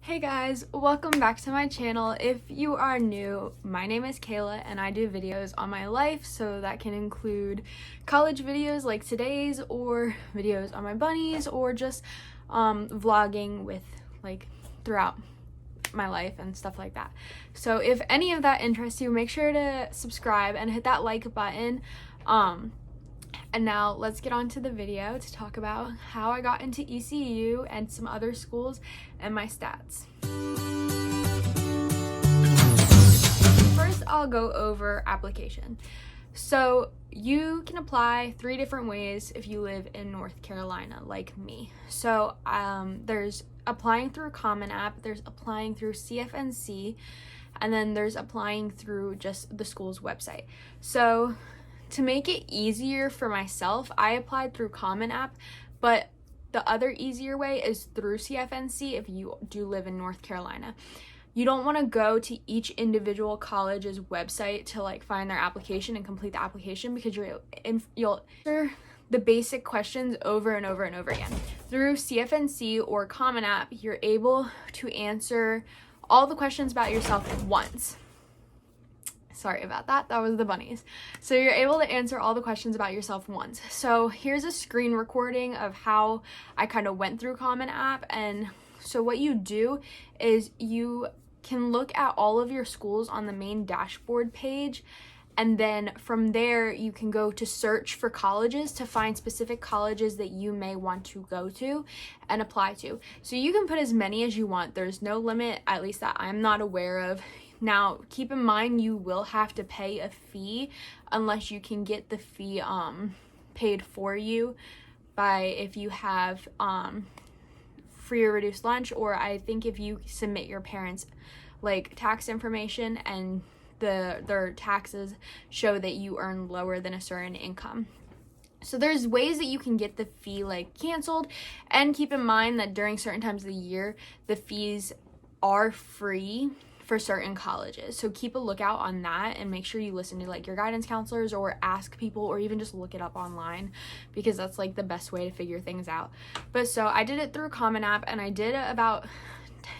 Hey guys, welcome back to my channel. If you are new, my name is Kayla and I do videos on my life, so that can include college videos like today's, or videos on my bunnies, or just vlogging with throughout my life and stuff like that. So if any of that interests you, make sure to subscribe and hit that like button. And now let's get on to the video to talk about how I got into ECU and some other schools and my stats. First, I'll go over application. So you can apply 3 different ways if you live in North Carolina, like me. So there's applying through Common App, there's applying through CFNC, and then there's applying through just the school's website. So to make it easier for myself, I applied through Common App, but the other easier way is through CFNC if you do live in North Carolina. You don't want to go to each individual college's website to find their application and complete the application, because you'll answer the basic questions over and over and over again. Through CFNC or Common App, you're able to answer all the questions about yourself once. Sorry about that, that was the bunnies. So you're able to answer all the questions about yourself once. So here's a screen recording of how I kind of went through Common App. And so what you do is you can look at all of your schools on the main dashboard page, and then from there you can go to search for colleges to find specific colleges that you may want to go to and apply to. So you can put as many as you want. There's no limit, at least that I'm not aware of. Now, keep in mind, you will have to pay a fee unless you can get the fee paid for you by if you have free or reduced lunch, or I think if you submit your parents' tax information and their taxes show that you earn lower than a certain income. So there's ways that you can get the fee canceled, and keep in mind that during certain times of the year, the fees are free for certain colleges. So keep a lookout on that and make sure you listen to your guidance counselors, or ask people, or even just look it up online, because that's the best way to figure things out. But so I did it through Common App, and I did about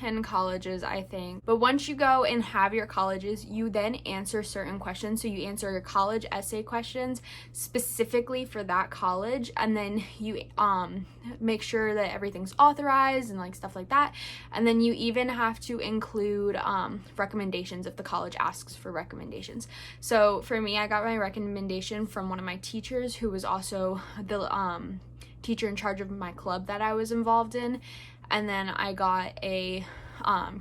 10 colleges, I think. But once you go and have your colleges, you then answer certain questions. So you answer your college essay questions specifically for that college, and then you make sure that everything's authorized and stuff like that. And then you even have to include recommendations if the college asks for recommendations. So for me, I got my recommendation from one of my teachers, who was also the teacher in charge of my club that I was involved in. And then I got a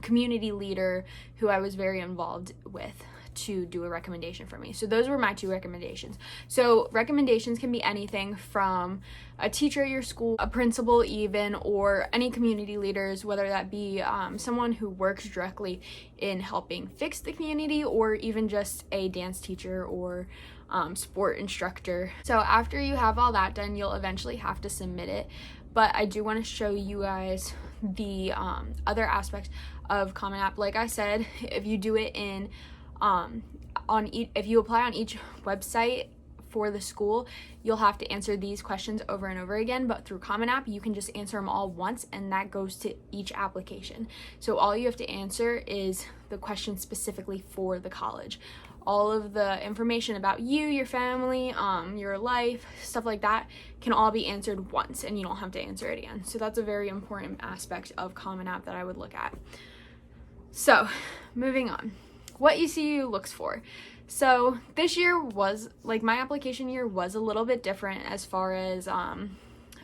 community leader who I was very involved with to do a recommendation for me. So those were my 2 recommendations. So recommendations can be anything from a teacher at your school, a principal even, or any community leaders, whether that be someone who works directly in helping fix the community, or even just a dance teacher or sport instructor. So after you have all that done, you'll eventually have to submit it. But I do want to show you guys the other aspects of Common App. Like I said, if you do it in if you apply on each website for the school, you'll have to answer these questions over and over again. But through Common App, you can just answer them all once, and that goes to each application. So all you have to answer is the question specifically for the college. All of the information about you, your family, your life, stuff like that can all be answered once, and you don't have to answer it again. So that's a very important aspect of Common App that I would look at. So moving on, what ECU looks for. So this year was, my application year was a little bit different as far as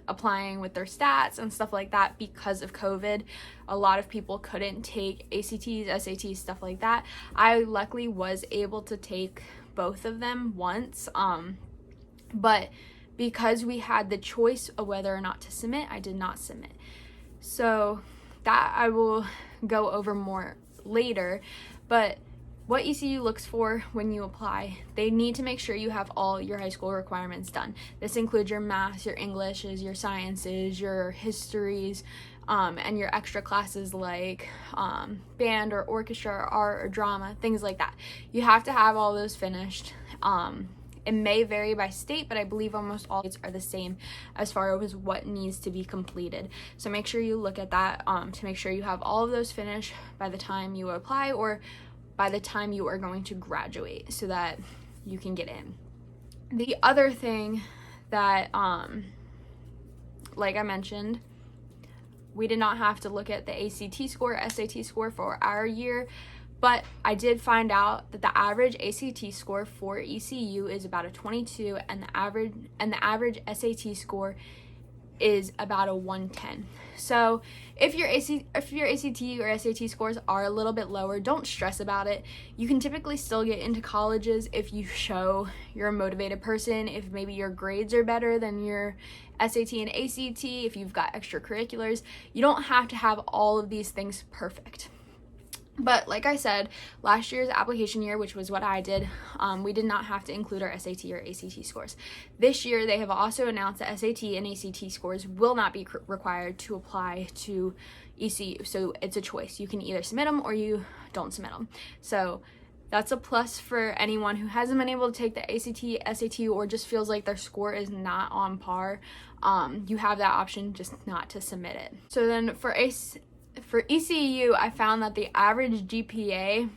applying with their stats and stuff like that because of COVID. A lot of people couldn't take ACTs, SATs, stuff like that. I luckily was able to take both of them once, but because we had the choice of whether or not to submit, I did not submit. So that I will go over more later. But what ECU looks for when you apply, they need to make sure you have all your high school requirements done. This includes your math, your Englishes, your sciences, your histories, and your extra classes like band or orchestra or art or drama, things like that. You have to have all those finished. It may vary by state, but I believe almost all states are the same as far as what needs to be completed. So make sure you look at that to make sure you have all of those finished by the time you apply or by the time you are going to graduate so that you can get in. The other thing that, like I mentioned, we did not have to look at the ACT score, SAT score for our year, but I did find out that the average ACT score for ECU is about a 22, and the average SAT score is about a 110. So if your ACT or SAT scores are a little bit lower, don't stress about it. You can typically still get into colleges if you show you're a motivated person, if maybe your grades are better than your SAT and ACT, if you've got extracurriculars. You don't have to have all of these things perfect. But like I said, last year's application year, which was what I did, we did not have to include our SAT or ACT scores. This year, they have also announced that SAT and ACT scores will not be required to apply to ECU. So it's a choice. You can either submit them or you don't submit them. So that's a plus for anyone who hasn't been able to take the ACT, SAT, or just feels like their score is not on par. You have that option, just not to submit it. So then for ECU, I found that the average GPA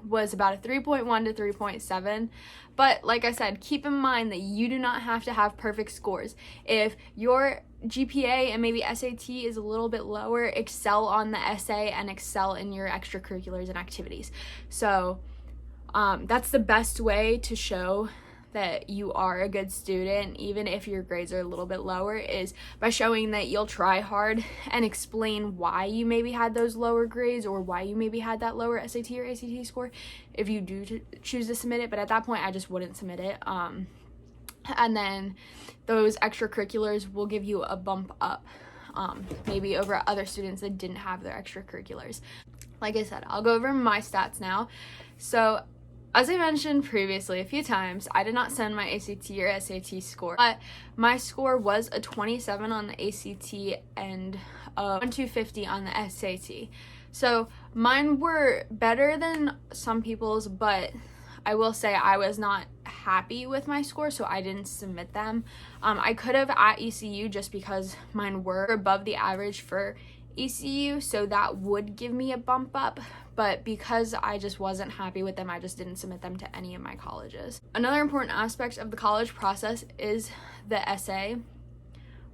was about a 3.1 to 3.7. But like I said, keep in mind that you do not have to have perfect scores. If your GPA and maybe SAT is a little bit lower, excel on the essay and excel in your extracurriculars and activities. So that's the best way to show that you are a good student, even if your grades are a little bit lower, is by showing that you'll try hard and explain why you maybe had those lower grades or why you maybe had that lower SAT or ACT score if you do choose to submit it. But at that point, I just wouldn't submit it. And then those extracurriculars will give you a bump up, maybe over other students that didn't have their extracurriculars. Like I said, I'll go over my stats now. So as I mentioned previously a few times, I did not send my ACT or SAT score, but my score was a 27 on the ACT and a 250 on the SAT. So mine were better than some people's, but I will say I was not happy with my score, so I didn't submit them. I could have at ECU just because mine were above the average for ECU, so that would give me a bump up, but because I just wasn't happy with them, I just didn't submit them to any of my colleges. Another important aspect of the college process is the essay,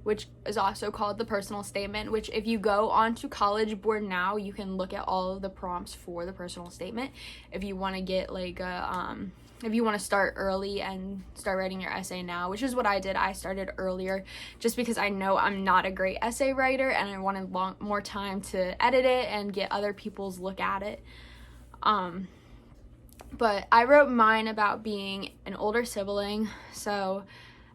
which is also called the personal statement, which if you go onto College Board now, you can look at all of the prompts for the personal statement. If you want to get like a if you want to start early and start writing your essay now, which is what I did. I started earlier just because I know I'm not a great essay writer and I wanted more time to edit it and get other people's look at it. But I wrote mine about being an older sibling, so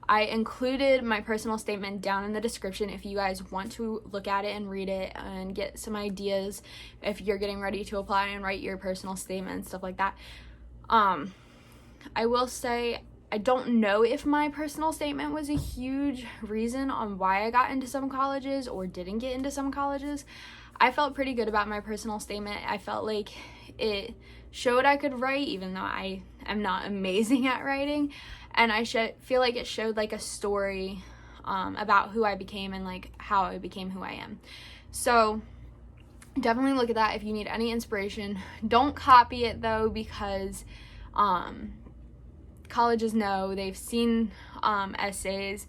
I included my personal statement down in the description if you guys want to look at it and read it and get some ideas if you're getting ready to apply and write your personal statement and stuff like that. I will say I don't know if my personal statement was a huge reason on why I got into some colleges or didn't get into some colleges. I felt pretty good about my personal statement. I felt like it showed I could write, even though I am not amazing at writing, and I feel like it showed like a story about who I became and like how I became who I am. So definitely look at that if you need any inspiration. Don't copy it though, because colleges know, they've seen essays,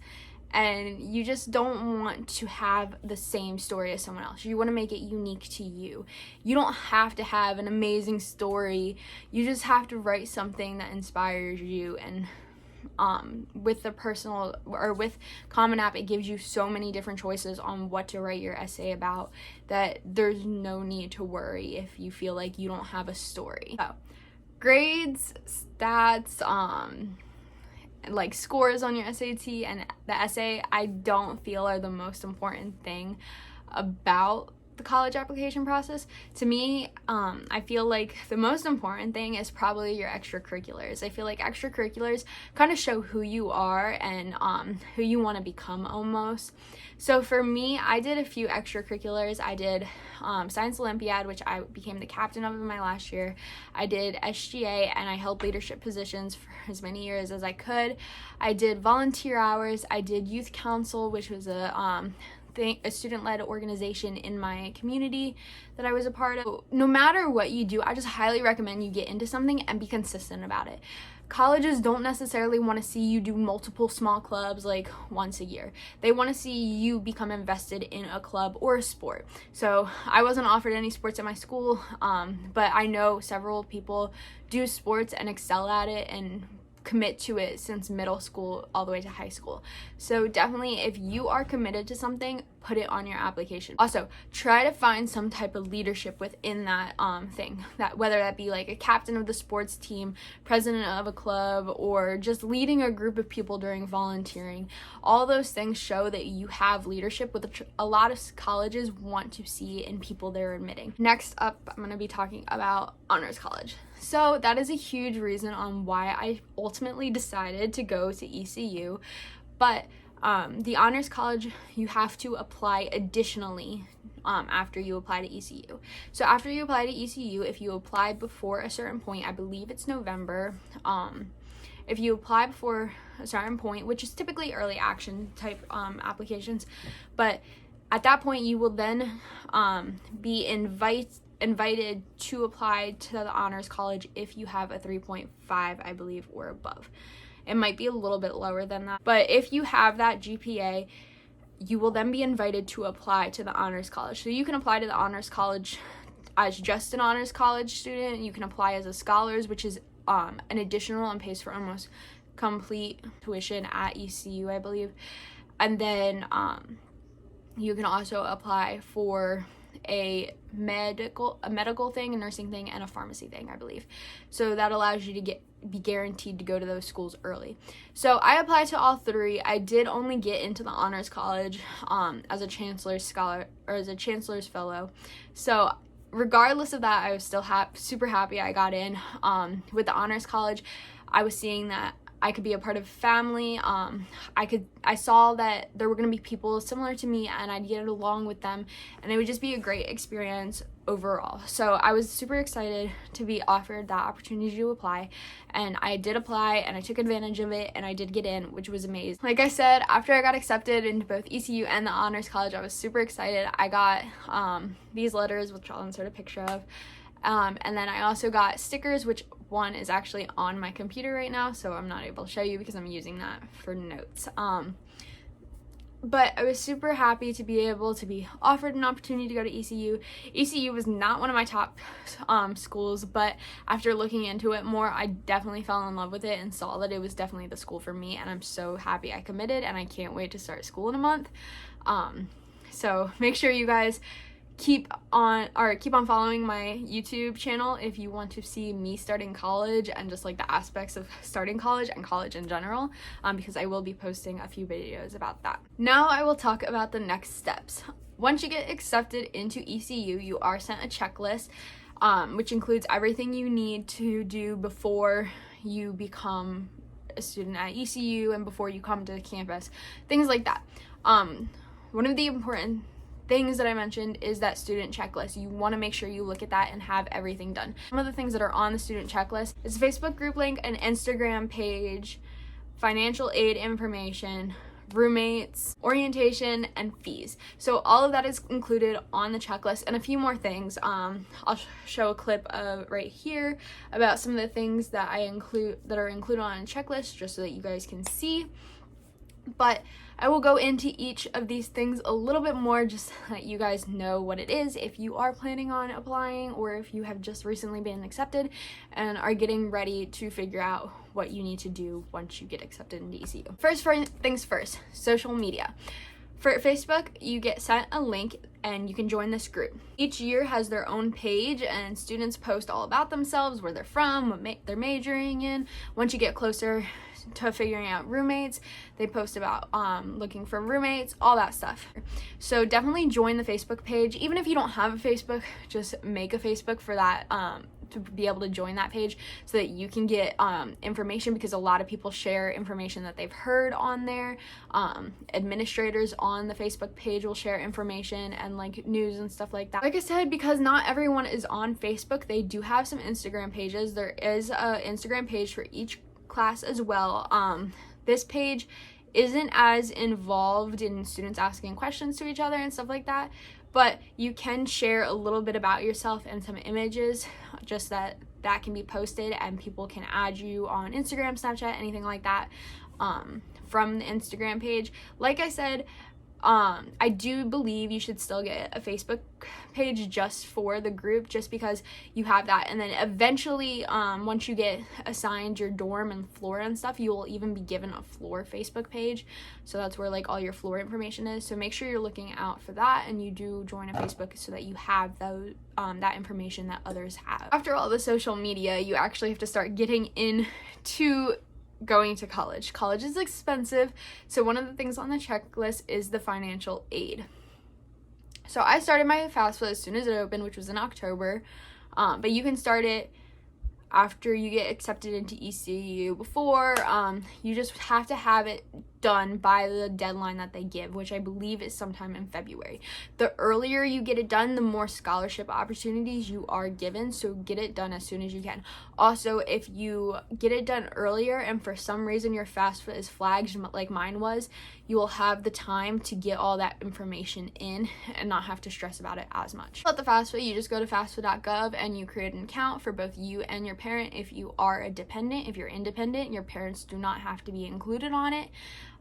and you just don't want to have the same story as someone else. You want to make it unique to you. You don't have to have an amazing story. You just have to write something that inspires you. And with the personal or with Common App, it gives you so many different choices on what to write your essay about that there's no need to worry if you feel like you don't have a story. So grades, stats, like scores on your SAT and the essay, I don't feel are the most important thing about the college application process, to me, I feel like the most important thing is probably your extracurriculars. I feel like extracurriculars kind of show who you are and who you want to become almost. So for me, I did a few extracurriculars. I did Science Olympiad, which I became the captain of in my last year. I did SGA, and I held leadership positions for as many years as I could. I did volunteer hours. I did youth council, which was a student-led organization in my community that I was a part of. No matter what you do, I just highly recommend you get into something and be consistent about it. Colleges don't necessarily want to see you do multiple small clubs like once a year. They want to see you become invested in a club or a sport. So I wasn't offered any sports at my school, but I know several people do sports and excel at it and commit to it since middle school all the way to high school. So definitely, if you are committed to something, put it on your application. Also, try to find some type of leadership within that thing, that whether that be like a captain of the sports team, president of a club, or just leading a group of people during volunteering. All those things show that you have leadership, with a lot of colleges want to see in people they're admitting. Next up, I'm going to be talking about honors college. So that is a huge reason on why I ultimately decided to go to ECU. But the honors college, you have to apply additionally after you apply to ECU. So after you apply to ECU, if you apply before a certain point, I believe it's November, if you apply before a certain point, which is typically early action type applications, but at that point you will then be invited to apply to the honors college if you have a 3.5, I believe, or above. It might be a little bit lower than that, but if you have that GPA, you will then be invited to apply to the honors college. So you can apply to the honors college as just an honors college student. You can apply as a scholars, which is an additional and pays for almost complete tuition at ECU, I believe. And then you can also apply for a medical thing, a nursing thing, and a pharmacy thing, I believe. So that allows you to be guaranteed to go to those schools early. So I applied to all three. I did only get into the honors college as a chancellor's scholar, or as a chancellor's fellow. So regardless of that, I was still super happy I got in. With the honors college, I was seeing that I could be a part of family. I saw that there were going to be people similar to me, and I'd get along with them, and it would just be a great experience overall. So I was super excited to be offered that opportunity to apply, and I did apply, and I took advantage of it, and I did get in, which was amazing. Like I said, after I got accepted into both ECU and the honors college, I was super excited. I got these letters, which I'll insert a picture of. And then I also got stickers, which one is actually on my computer right now, so I'm not able to show you because I'm using that for notes. But I was super happy to be able to be offered an opportunity to go to ECU. ECU was not one of my top schools, but after looking into it more, I definitely fell in love with it and saw that it was definitely the school for me, and I'm so happy I committed, and I can't wait to start school in a month. So make sure you guys keep on following my YouTube channel if you want to see me starting college and just like the aspects of starting college and college in general, because I will be posting a few videos about that. Now I will talk about the next steps. Once you get accepted into ECU, you are sent a checklist, which includes everything you need to do before you become a student at ECU and before you come to the campus, things like that. One of the important things that I mentioned is that student checklist. You want to make sure you look at that and have everything done. Some of the things that are on the student checklist is a Facebook group link, an Instagram page, financial aid information, roommates, orientation, and fees. So all of that is included on the checklist, and a few more things. I'll show a clip of right here about some of the things that are included on a checklist, just so that you guys can see. But I will go into each of these things a little bit more, just so that you guys know what it is if you are planning on applying, or if you have just recently been accepted and are getting ready to figure out what you need to do once you get accepted into ECU. First things first, social media. For Facebook, you get sent a link and you can join this group. Each year has their own page, and students post all about themselves, where they're from, what they're majoring in. Once you get closer to figuring out roommates. They post about looking for roommates, all that stuff. So definitely join the Facebook page. Even if you don't have a Facebook, just make a Facebook for that, to be able to join that page so that you can get information, because a lot of people share information that they've heard on there. Administrators on the Facebook page will share information and like news and stuff like that. Like I said, because not everyone is on Facebook, they do have some Instagram pages. There is a Instagram page for each class as well. This page isn't as involved in students asking questions to each other and stuff like that, but you can share a little bit about yourself and some images, just that can be posted and people can add you on Instagram, Snapchat, anything like that, from the Instagram page. Like I said, I do believe you should still get a Facebook page just for the group, just because you have that. And then eventually, once you get assigned your dorm and floor and stuff, you will even be given a floor Facebook page. So that's where like all your floor information is. So make sure you're looking out for that and you do join a Facebook so that you have those, that information that others have. After all the social media, you actually have to start getting into going to college. College is expensive, so one of the things on the checklist is the financial aid. So I started my FAFSA as soon as it opened, which was in October, but you can start it after you get accepted into ECU. Before, you just have to have it done by the deadline that they give, which I believe is sometime in February. The earlier you get it done, the more scholarship opportunities you are given, so get it done as soon as you can. Also, if you get it done earlier and for some reason your FAFSA is flagged like mine was, you will have the time to get all that information in and not have to stress about it as much. About the FAFSA, you just go to FAFSA.gov and you create an account for both you and your parent. If you are a dependent, if you're independent, your parents do not have to be included on it.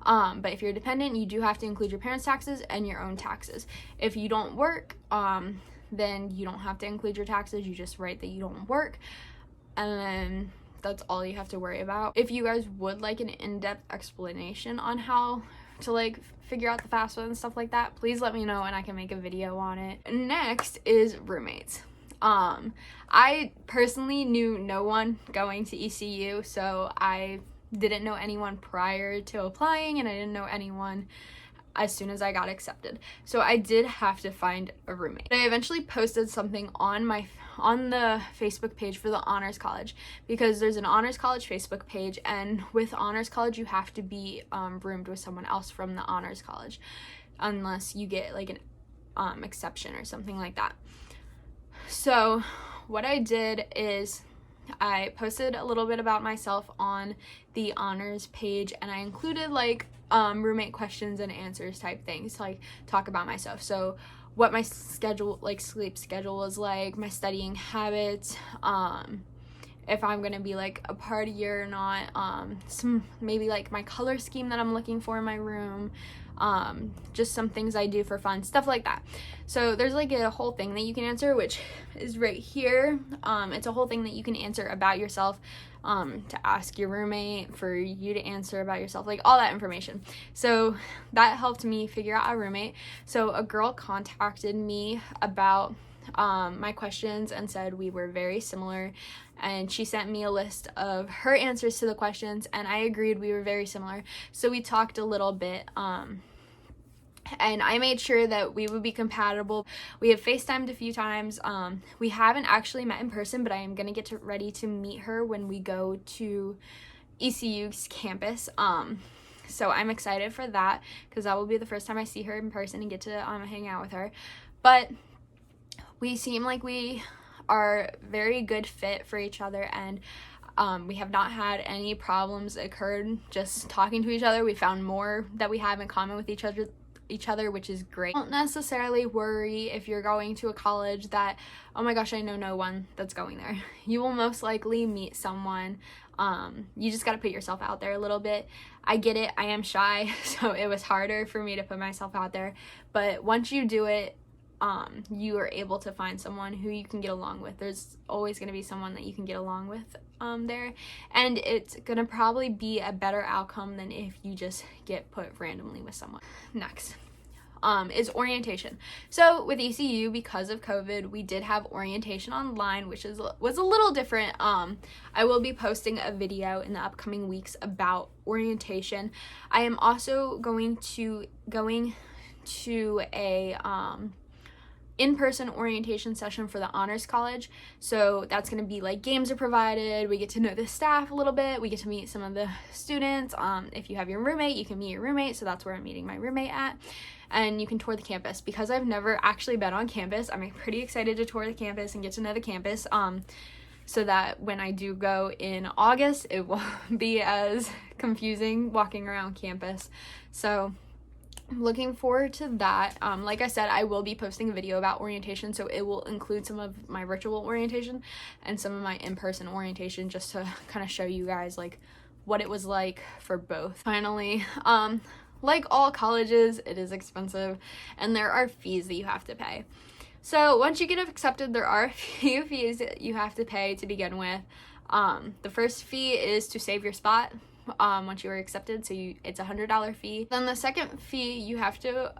But if you're dependent, you do have to include your parents' taxes and your own taxes. If you don't work, then you don't have to include your taxes. You just write that you don't work, and then that's all you have to worry about. If you guys would like an in-depth explanation on how to like figure out the FAFSA and stuff like that, please let me know and I can make a video on it. Next is roommates. I personally knew no one going to ECU, so I didn't know anyone prior to applying, and I didn't know anyone as soon as I got accepted. So I did have to find a roommate. I eventually posted something on the Facebook page for the Honors College, because there's an Honors College Facebook page, and with Honors College you have to be roomed with someone else from the Honors College unless you get like an exception or something like that. So what I did is I posted a little bit about myself on the honors page, and I included like roommate questions and answers type things to like talk about myself. So what my schedule, like sleep schedule, was like, my studying habits, if I'm gonna be like a partier or not, some maybe like my color scheme that I'm looking for in my room, just some things I do for fun, stuff like that. So there's like a whole thing that you can answer, which is right here. It's a whole thing that you can answer about yourself, to ask your roommate, for you to answer about yourself, like all that information. So that helped me figure out a roommate. So a girl contacted me about my questions and said we were very similar, and she sent me a list of her answers to the questions, and I agreed we were very similar. So we talked a little bit, and I made sure that we would be compatible. We have FaceTimed a few times. We haven't actually met in person, but I am gonna get ready to meet her when we go to ECU's campus. So I'm excited for that, because that will be the first time I see her in person and get to hang out with her. But we seem like we are very good fit for each other, and we have not had any problems occurred just talking to each other. We found more that we have in common with each other, which is great. Don't necessarily worry if you're going to a college that, oh my gosh, I know no one that's going there. You will most likely meet someone. You just got to put yourself out there a little bit. I get it, I am shy, so it was harder for me to put myself out there, but once you do it, you are able to find someone who you can get along with. There's always going to be someone that you can get along with there, and it's going to probably be a better outcome than if you just get put randomly with someone. Next, is orientation. So with ECU, because of COVID, we did have orientation online, which was a little different. I will be posting a video in the upcoming weeks about orientation. I am also going to a in-person orientation session for the honors college. So that's going to be like games are provided, we get to know the staff a little bit, we get to meet some of the students. If you have your roommate, you can meet your roommate, so that's where I'm meeting my roommate at, and you can tour the campus. Because I've never actually been on campus, I'm pretty excited to tour the campus and get to know the campus, so that when I do go in August, it won't be as confusing walking around campus. So I'm looking forward to that. Like I said, I will be posting a video about orientation, so it will include some of my virtual orientation and some of my in-person orientation, just to kind of show you guys like what it was like for both. Finally, like all colleges, it is expensive and there are fees that you have to pay. So once you get accepted, there are a few fees that you have to pay to begin with. The first fee is to save your spot. Once you are accepted, so it's $100 fee. Then the second fee you have to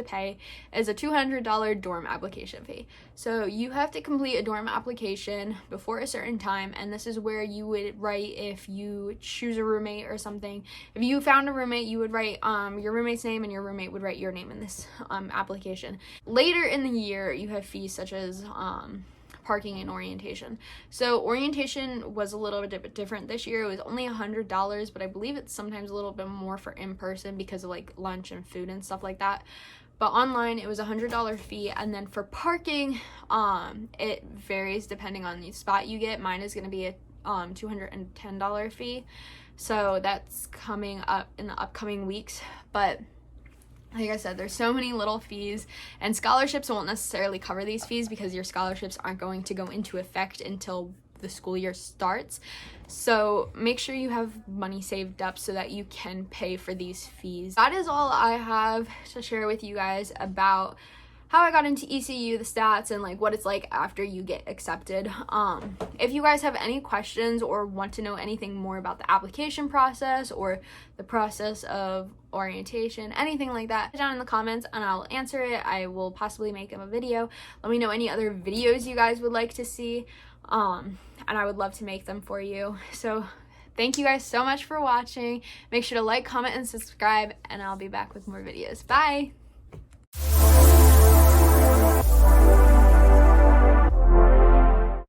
pay is a $200 dorm application fee. So you have to complete a dorm application before a certain time, and this is where you would write, if you choose a roommate or something, if you found a roommate, you would write your roommate's name, and your roommate would write your name in this application. Later in the year, you have fees such as parking and orientation. So orientation was a little bit different this year. It was only $100, but I believe it's sometimes a little bit more for in-person because of like lunch and food and stuff like that. But online, it was a $100 fee. And then for parking, it varies depending on the spot you get. Mine is going to be a $210 fee. So that's coming up in the upcoming weeks. But like I said, there's so many little fees, and scholarships won't necessarily cover these fees because your scholarships aren't going to go into effect until the school year starts. So make sure you have money saved up so that you can pay for these fees. That is all I have to share with you guys about how I got into ECU, the stats, and like what it's like after you get accepted. If you guys have any questions or want to know anything more about the application process or the process of orientation, anything like that, put it down in the comments and I'll answer it. I will possibly make a video. Let me know any other videos you guys would like to see, and I would love to make them for you. So thank you guys so much for watching. Make sure to like, comment, and subscribe, and I'll be back with more videos. Bye!